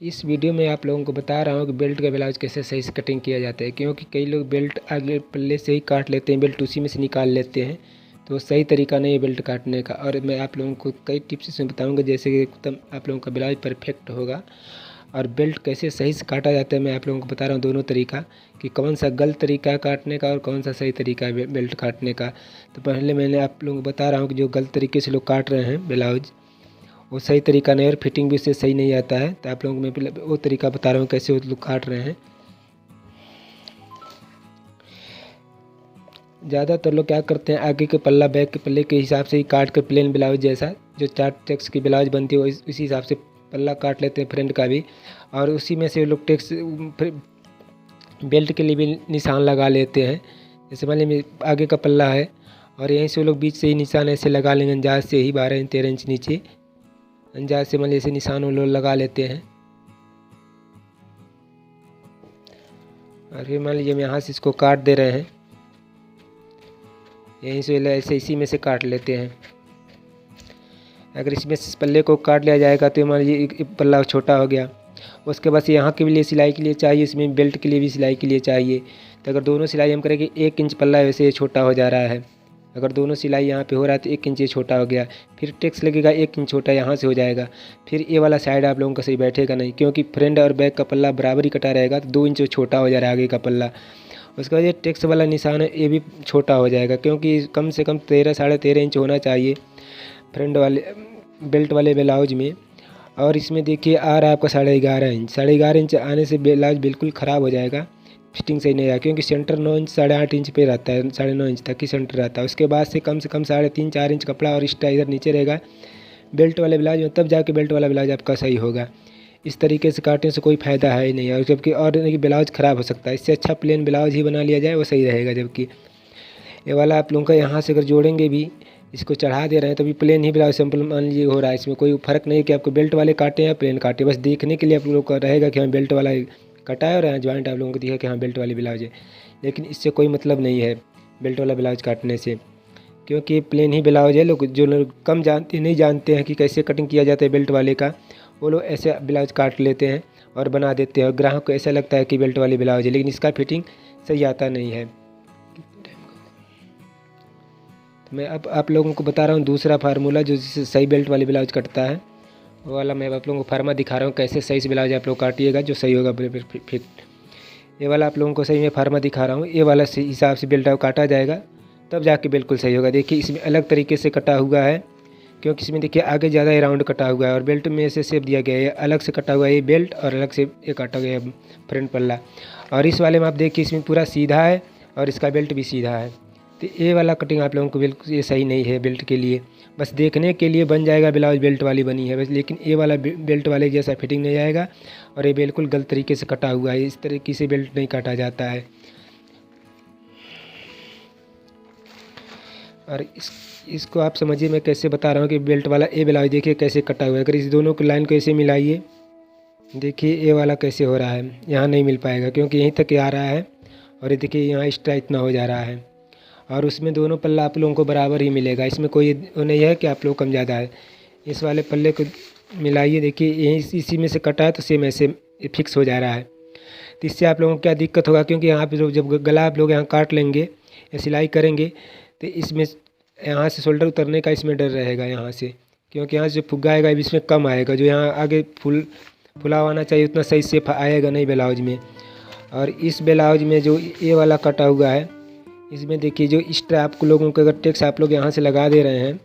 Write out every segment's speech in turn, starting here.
इस वीडियो में आप लोगों को बता रहा हूँ कि बेल्ट का ब्लाउज कैसे सही से कटिंग किया जाता है, क्योंकि कई लोग बेल्ट अगले पल्ले से ही काट लेते हैं, बेल्ट उसी में से निकाल लेते हैं। तो सही तरीका नहीं है बेल्ट काटने का। और मैं आप लोगों को कई टिप्स इसमें बताऊँगा, जैसे कि एकदम आप लोगों का ब्लाउज परफेक्ट होगा। और बेल्ट कैसे सही से काटा जाता है मैं आप लोगों को बता रहा हूँ, दोनों तरीका, कि कौन सा गलत तरीका है काटने का और कौन सा सही तरीका है बेल्ट काटने का। तो पहले मैंने आप लोगों को बता रहा हूँ कि जो गलत तरीके से लोग काट रहे हैं ब्लाउज, वो सही तरीका नहीं है और फिटिंग भी उससे सही नहीं आता है। तो आप लोगों को मैं पहले वो तरीका बता रहा हूँ कैसे वो लोग काट रहे हैं। ज़्यादातर लोग क्या करते हैं, आगे के पल्ला बैक के पल्ले के हिसाब से ही काट कर प्लेन ब्लाउज जैसा जो 4 टेक्स की ब्लाउज बनती है इसी हिसाब से पल्ला काट लेते हैं फ्रंट का भी। और उसी में से लोग टेक्स बेल्ट के लिए भी निशान लगा लेते हैं। जैसे मान लीजिए आगे का पल्ला है और यहीं से वो लोग बीच से ही निशान ऐसे लगा लेंगे, अंदाज से ही 12-13 इंच नीचे अंदाज से मान लीजिए ऐसे निशान वो लोग लगा लेते हैं। और फिर मान लीजिए हम यहाँ से इसको काट दे रहे हैं, यहीं से ऐसे इसी में से काट लेते हैं। अगर इसमें से पल्ले को काट लिया जाएगा तो मान लीजिए पल्ला छोटा हो गया। उसके बाद यहाँ के लिए सिलाई के लिए चाहिए, इसमें बेल्ट के लिए भी सिलाई के लिए चाहिए। तो अगर दोनों सिलाई हम करेंगे 1 इंच पल्ला वैसे ये छोटा हो जा रहा है। अगर दोनों सिलाई यहाँ पे हो रहा है तो 1 इंच ये छोटा हो गया। फिर टेक्स लगेगा 1 इंच छोटा यहाँ से हो जाएगा। फिर ये वाला साइड आप लोगों का सही बैठेगा नहीं, क्योंकि फ्रंट और बैक का पल्ला बराबर ही कटा रहेगा तो 2 इंच छोटा हो जा रहा है आगे का पल्ला। उसके बाद ये टेक्स वाला निशान है ये भी छोटा हो जाएगा, क्योंकि कम से कम 13-13.5 इंच होना चाहिए फ्रंट वाले बेल्ट वाले ब्लाउज में। और इसमें देखिए आ रहा है आपका 11.5 इंच। 11.5 इंच आने से ब्लाउज बिल्कुल ख़राब हो जाएगा, फिटिंग सही नहीं आएगा, क्योंकि सेंटर 9 इंच 8.5 इंच पे रहता है, 9.5 इंच तक ही सेंटर रहता है। उसके बाद से कम 3.5-4 इंच कपड़ा और एक्स्ट्रा इधर नीचे रहेगा बेल्ट वाले ब्लाउज में, तब जाके बेल्ट वाला ब्लाउज आपका सही होगा। इस तरीके से काटने से कोई फ़ायदा है ही नहीं, और जबकि और ब्लाउज ख़राब हो सकता है। इससे अच्छा प्लेन ब्लाउज ही बना लिया जाए, वो सही रहेगा। जबकि ये वाला आप लोगों का यहाँ से अगर जोड़ेंगे भी, इसको चढ़ा दे रहे हैं तो भी प्लेन ही ब्लाउज सिंपल मान लीजिए हो रहा है। इसमें कोई फ़र्क नहीं है कि आपको बेल्ट वाले काटे या प्लेन काटे, बस देखने के लिए आप लोगों का रहेगा कि हाँ बेल्ट वाला कटा है और यहाँ जॉइंट आप लोगों को दिखा कि हाँ बेल्ट वाली ब्लाउज है। लेकिन इससे कोई मतलब नहीं है बेल्ट वाला ब्लाउज काटने से, क्योंकि प्लेन ही ब्लाउज है। लोग जो लोग कम नहीं जानते हैं कि कैसे कटिंग किया जाता है बेल्ट वाले का, वो लोग ऐसे ब्लाउज काट लेते हैं और बना देते हैं, और ग्राहक को ऐसा लगता है कि बेल्ट वाली ब्लाउज है, लेकिन इसका फिटिंग सही आता नहीं है। तो मैं अब आप लोगों को बता रहा हूँ दूसरा फार्मूला जो जिससे सही बेल्ट वाली ब्लाउज कटता है, वो वाला मैं आप लोगों को फार्मा दिखा रहा हूँ कैसे सही से ब्लाउज आप लोग काटिएगा जो सही होगा फिट। ये वाला आप लोगों को सही में फार्मा दिखा रहा हूँ, ये वाला हिसाब से बेल्ट काटा जाएगा तब जाके बिल्कुल सही होगा। देखिए इसमें अलग तरीके से कटा हुआ है, क्योंकि इसमें देखिए आगे ज़्यादा ही राउंड कटा हुआ है और बेल्ट में ऐसे शेप दिया गया है। अलग से कटा हुआ है ये बेल्ट और अलग से ये काटा गया है फ्रंट पल्ला। और इस वाले में आप देखिए इसमें पूरा सीधा है और इसका बेल्ट भी सीधा है। तो ये वाला कटिंग आप लोगों को बिल्कुल ये सही नहीं है बेल्ट के लिए, बस देखने के लिए बन जाएगा ब्लाउज बेल्ट वाली बनी है बस, लेकिन ये वाला बेल्ट वाले जैसा फिटिंग नहीं आएगा। और ये बिल्कुल गलत तरीके से कटा हुआ है, इस तरीके से बेल्ट नहीं काटा जाता है। और इसको आप समझिए मैं कैसे बता रहा हूँ कि बेल्ट वाला ये ब्लाउज देखिए कैसे कटा हुआ है। अगर इस दोनों की लाइन को ऐसे मिलाइए, देखिए ये वाला कैसे हो रहा है, यहाँ नहीं मिल पाएगा क्योंकि यहीं तक आ रहा है। और ये देखिए यहाँ एक्स्ट्रा इतना हो जा रहा है, और उसमें दोनों पल्ला आप लोगों को बराबर ही मिलेगा, इसमें कोई वो नहीं है कि आप लोग कम ज़्यादा है। इस वाले पल्ले को मिलाइए, देखिए यहीं इसी में से कटा है तो सेम ऐसे फिक्स हो जा रहा है। तो इससे आप लोगों को क्या दिक्कत होगा, क्योंकि यहाँ पे जब गला आप लोग यहाँ काट लेंगे या सिलाई करेंगे तो इसमें यहाँ से शोल्डर उतरने का इसमें डर रहेगा यहाँ से, क्योंकि यहाँ से जो फुग्गा आएगा इसमें कम आएगा, जो यहाँ आगे फुला आना चाहिए उतना सही से आएगा नहीं ब्लाउज में। और इस ब्लाउज में जो ये वाला कटा हुआ है, इसमें देखिए जो एक्स्ट्रा आपको लोगों को अगर टेक्स आप लोग यहाँ से लगा दे रहे हैं,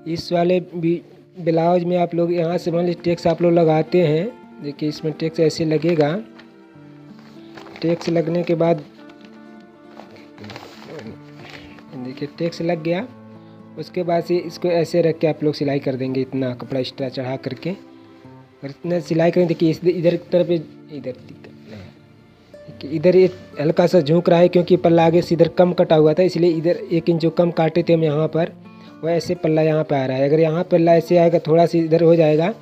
इस वाले भी ब्लाउज में आप लोग यहाँ से मान लीजिए टेक्स आप लोग लगाते हैं, देखिए इसमें टेक्स ऐसे लगेगा। टेक्स लगने के बाद देखिए टेक्स लग गया, उसके बाद से इसको ऐसे रख के आप लोग सिलाई कर देंगे, इतना कपड़ा एक्स्ट्रा चढ़ा करके और इतना सिलाई करेंगे। देखिए इधर की तरफ इधर ये हल्का सा झुक रहा है, क्योंकि पल्ला आगे से इधर कम कटा हुआ था, इसलिए इधर 1 इंच जो कम काटे थे हम यहाँ पर, वो ऐसे पल्ला यहाँ पे आ रहा है। अगर यहाँ पल्ला ऐसे आएगा थोड़ा सा इधर हो जाएगा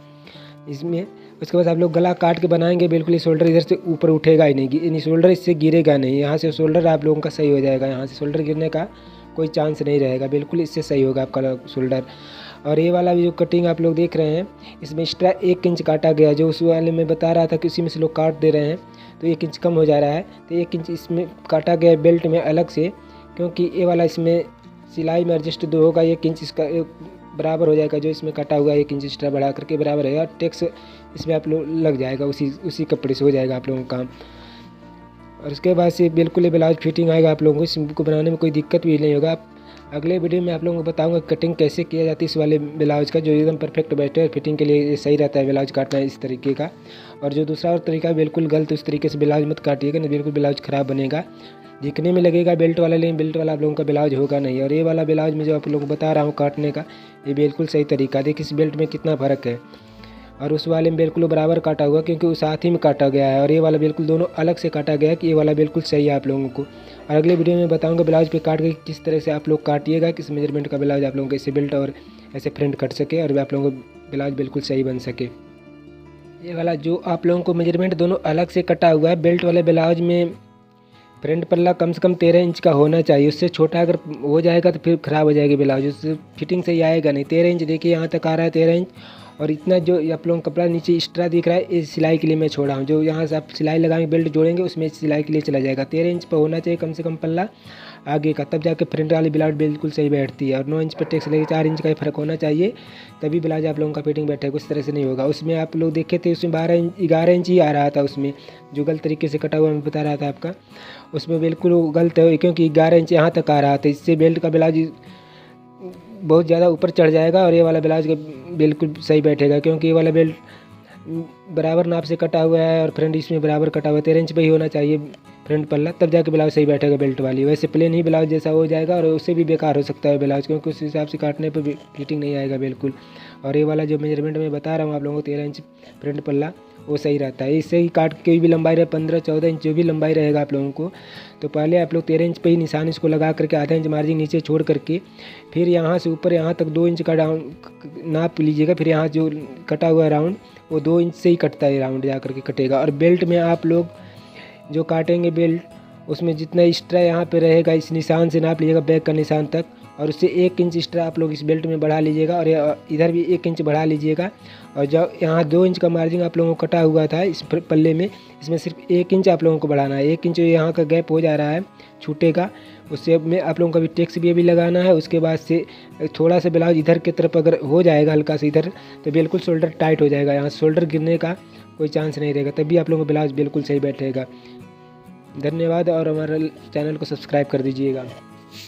इसमें, उसके बाद आप लोग गला काट के बनाएंगे, बिल्कुल शोल्डर इधर से ऊपर उठेगा ही नहीं, शोल्डर इससे गिरेगा नहीं। यहाँ से शोल्डर आप लोगों का सही हो जाएगा, यहाँ से शोल्डर गिरने का कोई चांस नहीं रहेगा, बिल्कुल इससे सही होगा आपका शोल्डर। और ये वाला भी जो कटिंग आप लोग देख रहे हैं, इसमें एक्स्ट्रा 1 इंच काटा गया, जो उस वाले में बता रहा था कि उसी में से लोग काट दे रहे हैं, तो 1 इंच कम हो जा रहा है। तो 1 इंच इसमें काटा गया बेल्ट में अलग से, क्योंकि ये वाला इसमें सिलाई में एडजस्ट दो होगा, 1 इंच इसका बराबर हो जाएगा, जो इसमें कटा हुआ 1 इंच एक्स्ट्रा बढ़ा करके बराबर है। टैक्स इसमें आप लोग लग जाएगा, उसी कपड़े से हो जाएगा आप लोगों का काम। और उसके बाद से बिल्कुल ये ब्लाउज फिटिंग आएगा आप लोगों को, इसको बनाने में कोई दिक्कत भी नहीं होगा। अगले वीडियो में आप लोगों को बताऊंगा कटिंग कैसे किया जाती है इस वाले ब्लाउज का, जो एकदम परफेक्ट बैठे है फिटिंग के लिए सही रहता है ब्लाउज काटना इस तरीके का। और जो दूसरा और तरीका बिल्कुल गलत, उस तरीके से ब्लाउज मत काटिएगा, नहीं बिल्कुल ब्लाउज ख़राब बनेगा, दिखने में लगेगा बेल्ट वाला, लेकिन बेल्ट वाला आप लोगों का ब्लाउज होगा नहीं। और ये वाला ब्लाउज में जो आप लोगों को बता रहा हूँ काटने का, ये बिल्कुल सही तरीका। देखिए इस बेल्ट में कितना फ़र्क है, और उस वाले में बिल्कुल बराबर काटा हुआ, क्योंकि उस साथ ही में काटा गया है। और ये वाला बिल्कुल दोनों अलग से काटा गया है, कि ये वाला बिल्कुल सही है आप लोगों को। और अगले वीडियो में बताऊंगा ब्लाउज पे काट के किस तरह से आप लोग काटिएगा, किस मेजरमेंट का ब्लाउज आप लोगों को ऐसे बेल्ट और ऐसे फ्रंट कट सके, और आप लोगों को ब्लाउज बिल्कुल सही बन सके। ये वाला जो आप लोगों को मेजरमेंट दोनों अलग से कटा हुआ है, बेल्ट वाले ब्लाउज में फ्रंट पल्ला कम से कम 13 इंच का होना चाहिए। उससे छोटा अगर हो जाएगा तो फिर ख़राब हो जाएगी ब्लाउज, उससे फिटिंग सही आएगा नहीं। 13 इंच देखिए यहाँ तक आ रहा है 13 इंच, और इतना जो आप लोगों को कपड़ा नीचे एक्स्ट्रा दिख रहा है, इस सिलाई के लिए मैं छोड़ा हूँ। जो यहाँ से आप सिलाई लगाएंगे बेल्ट जोड़ेंगे, उसमें सिलाई के लिए चला जाएगा। 13 इंच पर होना चाहिए कम से कम पल्ला आगे का, तब जाके फ्रंट वाली ब्लाउज बिल्कुल सही बैठती है। और 9 इंच पर टेक्स लगे, 4 इंच का ही फ़र्क होना चाहिए, तभी ब्लाउज आप लोगों का फिटिंग बैठेगा, उस तरह से नहीं होगा। उसमें आप लोग देखे थे उसमें 11 इंच ही आ रहा था, उसमें जो गलत तरीके से कटा हुआ मैं बता रहा था आपका, उसमें बिल्कुल गलत है, क्योंकि 11 इंच यहाँ तक आ रहा था। इससे बेल्ट का ब्लाउज बहुत ज़्यादा ऊपर चढ़ जाएगा, और ये वाला ब्लाउज बिल्कुल सही बैठेगा, क्योंकि ये वाला बेल्ट बराबर नाप से कटा हुआ है, और फ्रंट इसमें बराबर कटा हुआ है। 13 इंच पे ही होना चाहिए फ्रंट पल्ला, तब जाके ब्लाउज सही बैठेगा बेल्ट वाली। वैसे प्लेन ही ब्लाउज जैसा हो जाएगा, और उससे भी बेकार हो सकता है ब्लाउज, क्योंकि उस हिसाब से काटने पर फिटिंग नहीं आएगा बिल्कुल। और ये वाला जो मेजरमेंट मैं बता रहा हूँ आप लोगों को 13 इंच फ्रंट पल्ला, वो सही रहता है। इससे ही काट के भी लंबाई रहे 15-14 इंच जो भी लंबाई रहेगा आप लोगों को, तो पहले आप लोग 13 इंच पे ही निशान इसको लगा करके आधा इंच मार्जिन नीचे छोड़ करके, फिर यहाँ से ऊपर यहाँ तक 2 इंच का नाप लीजिएगा। फिर यहाँ जो कटा हुआ है राउंड, वो 2 इंच से ही कटता है, राउंड जा करके कटेगा। और बेल्ट में आप लोग जो काटेंगे बेल्ट, उसमें जितना एक्स्ट्रा यहाँ पे रहेगा इस निशान से नाप लीजिएगा बैक का निशान तक, और उससे 1 इंच एक्स्ट्रा आप लोग इस बेल्ट में बढ़ा लीजिएगा, और इधर भी 1 इंच बढ़ा लीजिएगा। और जब यहाँ 2 इंच का मार्जिन आप लोगों को कटा हुआ था इस पल्ले में, इसमें सिर्फ 1 इंच आप लोगों को बढ़ाना है। 1 इंच यहाँ का गैप हो जा रहा है छूटेगा, उससे में आप लोगों का भी टैक्स भी अभी लगाना है। उसके बाद से थोड़ा सा ब्लाउज इधर की तरफ अगर हो जाएगा हल्का से इधर, तो बिल्कुल शोल्डर टाइट हो जाएगा, यहाँ शोल्डर गिरने का कोई चांस नहीं रहेगा, तभी आप लोगों को ब्लाउज बिल्कुल सही बैठेगा। धन्यवाद, और हमारे चैनल को सब्सक्राइब कर दीजिएगा।